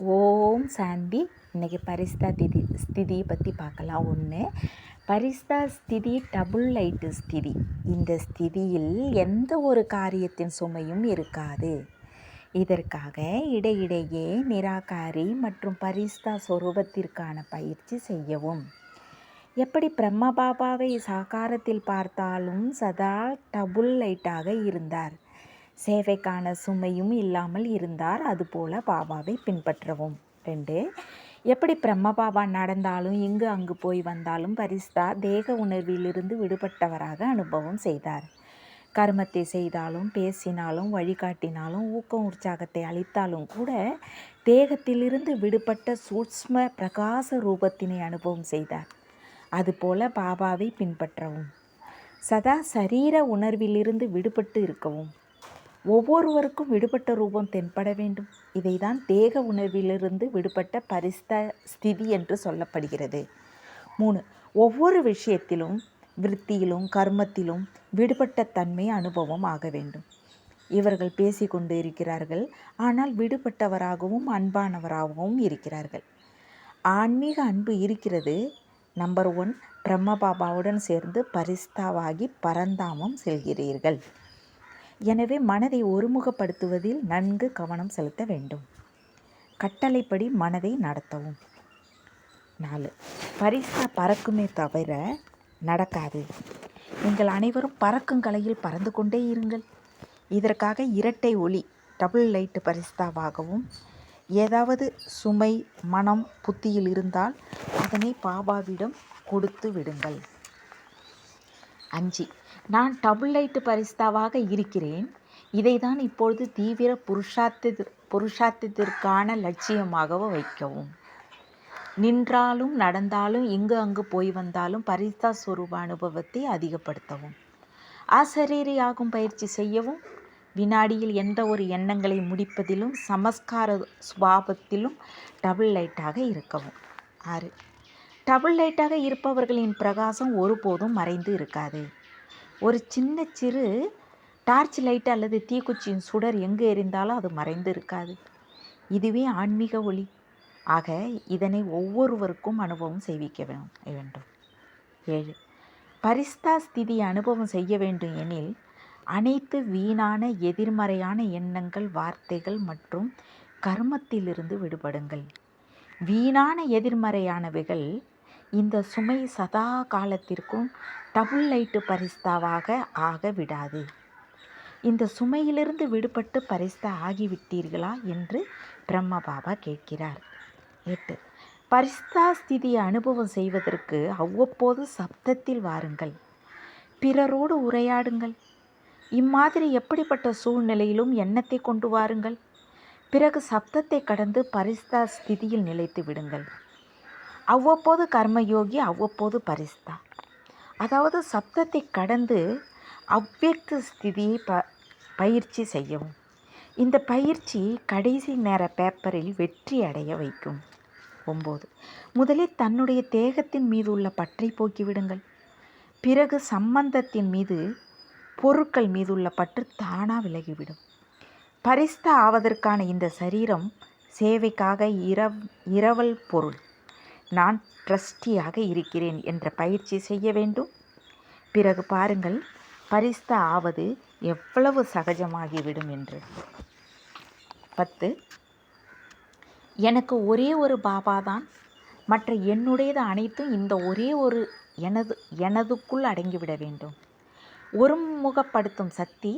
ஓம் சாந்தி. இன்றைக்கி பரிஸ்தா ஸ்திதியை பற்றி பார்க்கலாம். ஒன்று, பரிஸ்தா ஸ்திதி டபுள் லைட்டு ஸ்திதி. இந்த ஸ்திதியில் எந்த ஒரு காரியத்தின் சுமையும் இருக்காது. இதற்காக இடையிடையே நிராகாரி மற்றும் பரிஸ்தா சொரூபத்திற்கான பயிற்சி செய்யவும். எப்படி பிரம்மபாபாவை சாகாரத்தில் பார்த்தாலும் சதா டபுள் லைட்டாக இருந்தார், சேவைக்கான சுமையும் இல்லாமல் இருந்தார், அதுபோல பாபாவை பின்பற்றவும். 2, எப்படி பிரம்மபாபா நடந்தாலும் இங்கு அங்கு போய் வந்தாலும் பரிஸ்தா தேக உணர்விலிருந்து விடுபட்டவராக அனுபவம் செய்தார். கர்மத்தை செய்தாலும் பேசினாலும் வழிகாட்டினாலும் ஊக்கம் உற்சாகத்தை அளித்தாலும் கூட தேகத்திலிருந்து விடுபட்ட சூட்ச்ம பிரகாச ரூபத்தினை அனுபவம் செய்தார். அதுபோல பாபாவை பின்பற்றவும். சதா சரீர உணர்விலிருந்து விடுபட்டு இருக்கவும். ஒவ்வொருவருக்கும் விடுபட்ட ரூபம் தென்பட வேண்டும். இதைதான் தேக உணர்விலிருந்து விடுபட்ட பரிஸ்தா ஸ்திதி என்று சொல்லப்படுகிறது. 3, ஒவ்வொரு விஷயத்திலும் விருத்தியிலும் கர்மத்திலும் விடுபட்ட தன்மை அனுபவம் ஆக வேண்டும். இவர்கள் பேசிக்கொண்டு இருக்கிறார்கள், ஆனால் விடுபட்டவராகவும் அன்பானவராகவும் இருக்கிறார்கள். ஆன்மீக அன்பு இருக்கிறது. நம்பர் 1, பிரம்மபாபாவுடன் சேர்ந்து பரிஸ்தாவாகி பரந்தாமம் செல்கிறீர்கள். எனவே மனதை ஒருமுகப்படுத்துவதில் நன்கு கவனம் செலுத்த வேண்டும். கட்டளைப்படி மனதை நடத்தவும். 4, பரிஸ்தா பறக்குமே தவிர நடக்காது. நீங்கள் அனைவரும் பறக்கும் கலையில் பறந்து கொண்டே இருங்கள். இதற்காக இரட்டை ஒளி டபுள் லைட் பரிஸ்தாவாகவும். ஏதாவது சுமை மனம் புத்தியில் இருந்தால் அதனை பாபாவிடம் கொடுத்து விடுங்கள். 5, நான் டபுள் லைட் பரிஸ்தாவாக இருக்கிறேன். இதை தான் இப்பொழுது தீவிர புருஷார்த்தத்திற்கான லட்சியமாக வைக்கவும். நின்றாலும் நடந்தாலும் இங்கு அங்கு போய் வந்தாலும் பரிஸ்தா ஸ்வரூப அனுபவத்தை அதிகப்படுத்தவும். ஆசரீரியாகும் பயிற்சி செய்யவும். வினாடியில் எந்த ஒரு எண்ணங்களை முடிப்பதிலும் சமஸ்கார சுபாவத்திலும் டபுள் லைட்டாக இருக்கவும். 6, டபுள் லைட்டாக இருப்பவர்களின் பிரகாசம் ஒருபோதும் மறைந்து இருக்காது. ஒரு சிறு டார்ச் லைட் அல்லது தீக்குச்சியின் சுடர் எங்கு எரிந்தாலும் அது மறைந்து இருக்காது. இதுவே ஆன்மீக ஒளி. ஆக இதனை ஒவ்வொருவருக்கும் அனுபவம் செய்விக்க வேண்டும். 7, பரிஸ்தா ஸ்திதி அனுபவம் செய்ய வேண்டும் எனில் அனைத்து வீணான எதிர்மறையான எண்ணங்கள், வார்த்தைகள் மற்றும் கர்மத்திலிருந்து விடுபடுங்கள். வீணான எதிர்மறையானவைகள் இந்த சுமை சதா காலத்திற்கும் டபுள் லைட்டு பரிஸ்தாவாக ஆக விடாது. இந்த சுமையிலிருந்து விடுபட்டு பரிஸ்தா ஆகிவிட்டீர்களா என்று பிரம்மபாபா கேட்கிறார். 8, பரிஸ்தா ஸ்திதியை அனுபவம் செய்வதற்கு அவ்வப்போது சப்தத்தில் வாருங்கள், பிறரோடு உரையாடுங்கள். இம்மாதிரி எப்படிப்பட்ட சூழ்நிலையிலும் எண்ணத்தை கொண்டு வாருங்கள். பிறகு சப்தத்தை கடந்து பரிஸ்தா ஸ்திதியில் நிலைத்து விடுங்கள். அவ்வப்போது கர்மயோகி, அவ்வப்போது பரிஸ்தா. அதாவது சப்தத்தை கடந்து அவ்வியக்த ஸ்திதியை பயிற்சி செய்யவும். இந்த பயிற்சி கடைசி நேர பேப்பரில் வெற்றி அடைய வைக்கும். 9, முதலில் தன்னுடைய தேகத்தின் மீது உள்ள பற்றை போக்கிவிடுங்கள். பிறகு சம்பந்தத்தின் மீது, பொருட்கள் மீது உள்ள பற்று தானாக விலகிவிடும். பரிஸ்தா ஆவதற்கான இந்த சரீரம் சேவைக்காக இரவல் பொருள். நான் ட்ரஸ்டியாக இருக்கிறேன் என்ற பயிற்சி செய்ய வேண்டும். பிறகு பாருங்கள் பரிஸ்தா ஆவது எவ்வளவு சகஜமாகிவிடும் என்று. 10, எனக்கு ஒரே ஒரு பாபா தான், மற்ற என்னுடையது அனைத்தும் இந்த ஒரே ஒரு எனதுக்குள் அடங்கிவிட வேண்டும். ஒருமுகப்படுத்தும் சக்தி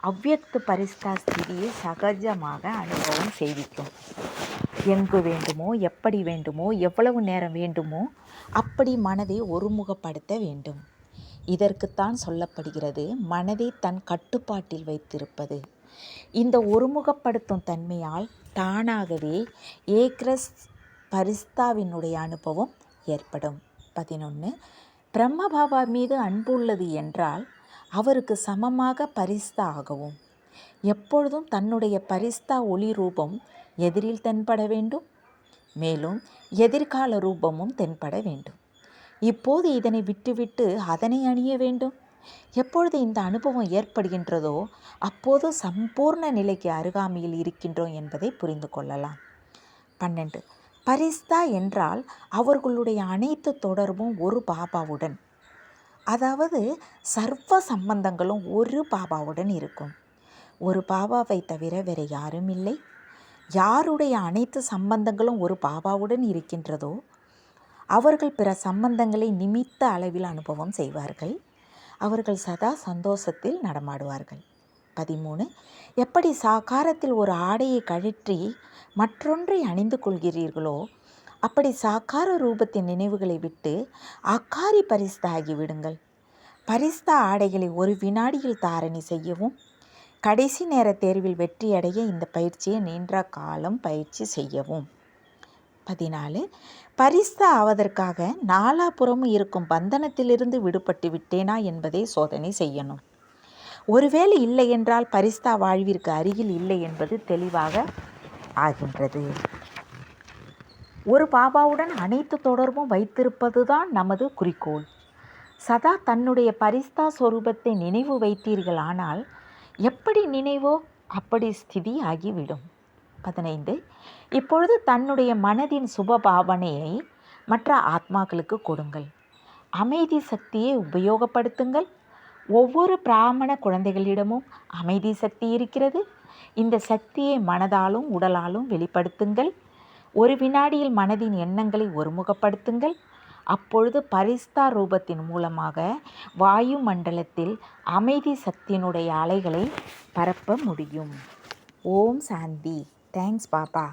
அவ்வியக்த பரிஸ்தா ஸ்திதியை சகஜமாக அனுபவம் செய்விக்கும். எங்கு வேண்டுமோ, எப்படி வேண்டுமோ, எவ்வளவு நேரம் வேண்டுமோ அப்படி மனதை ஒருமுகப்படுத்த வேண்டும். இதற்குத்தான் சொல்லப்படுகிறது மனதை தன் கட்டுப்பாட்டில் வைத்திருப்பது. இந்த ஒருமுகப்படுத்தும் தன்மையால் தானாகவே ஏக்ரஸ் பரிஸ்தாவினுடைய அனுபவம் ஏற்படும். 11, பிரம்மபாபா மீது அன்பு உள்ளது என்றால் அவருக்கு சமமாக பரிஸ்தா ஆகவும். எப்பொழுதும் தன்னுடைய பரிஸ்தா ஒளி ரூபம் எதிரில் தென்பட வேண்டும். மேலும் எதிர்கால ரூபமும் தென்பட வேண்டும். இப்போது இதனை விட்டுவிட்டு அதனை அணிய வேண்டும். எப்பொழுது இந்த அனுபவம் ஏற்படுகின்றதோ அப்போது சம்பூர்ண நிலைக்கு அருகாமையில் இருக்கின்றோம் என்பதை புரிந்து கொள்ளலாம். 12. பரிஸ்தா என்றால் அவர்களுடைய அனைத்து தொடர்பும் ஒரு பாபாவுடன், அதாவது சர்வ சம்பந்தங்களும் ஒரு பாபாவுடன் இருக்கும். ஒரு பாபாவை தவிர வேறு யாரும் இல்லை. யாருடைய அனைத்து சம்பந்தங்களும் ஒரு பாபாவுடன் இருக்கின்றதோ அவர்கள் பிற சம்பந்தங்களை நிமித்த அளவில் அனுபவம் செய்வார்கள். அவர்கள் சதா சந்தோஷத்தில் நடமாடுவார்கள். 13. எப்படி சாகாரத்தில் ஒரு ஆடையை கழற்றி மற்றொன்றை அணிந்து கொள்கிறீர்களோ அப்படி சாக்கார ரூபத்தின் நினைவுகளை விட்டு ஆக்காரி பரிஸ்தா ஆகிவிடுங்கள். பரிஸ்தா ஆடைகளை ஒரு வினாடியில் தாரணி செய்யவும் கடைசி நேர தேர்வில் வெற்றியடைய இந்த பயிற்சியை நீண்ட காலம் பயிற்சி செய்யவும். 14. பரிஸ்தா ஆவதற்காக நாலாபுறமும் இருக்கும் பந்தனத்திலிருந்து விடுபட்டு விட்டேனா என்பதை சோதனை செய்யணும். ஒருவேளை இல்லை என்றால் பரிஸ்தா வாழ்விற்கு அருகில் இல்லை என்பது தெளிவாக ஆகின்றது. ஒரு பாபாவுடன் அனைத்து தொடர்பும் வைத்திருப்பது தான் நமது குறிக்கோள். சதா தன்னுடைய பரிஸ்தா சொரூபத்தை நினைவு வைத்தீர்களானால் எப்படி நினைவோ அப்படி ஸ்திதி ஆகிவிடும். 15. இப்பொழுது தன்னுடைய மனதின் சுப பாவனையை மற்ற ஆத்மாக்களுக்கு கொடுங்கள். அமைதி சக்தியை உபயோகப்படுத்துங்கள். ஒவ்வொரு பிராமண குழந்தைகளிடமும் அமைதி சக்தி இருக்கிறது. இந்த சக்தியை மனதாலும் உடலாலும் வெளிப்படுத்துங்கள். ஒரு வினாடியில் மனதின் எண்ணங்களை ஒருமுகப்படுத்துங்கள். அப்பொழுது பரிஸ்தா ரூபத்தின் மூலமாக வாயு மண்டலத்தில் அமைதி சக்தியினுடைய அலைகளை பரப்ப முடியும். ஓம் சாந்தி. தேங்க்ஸ் பாபா.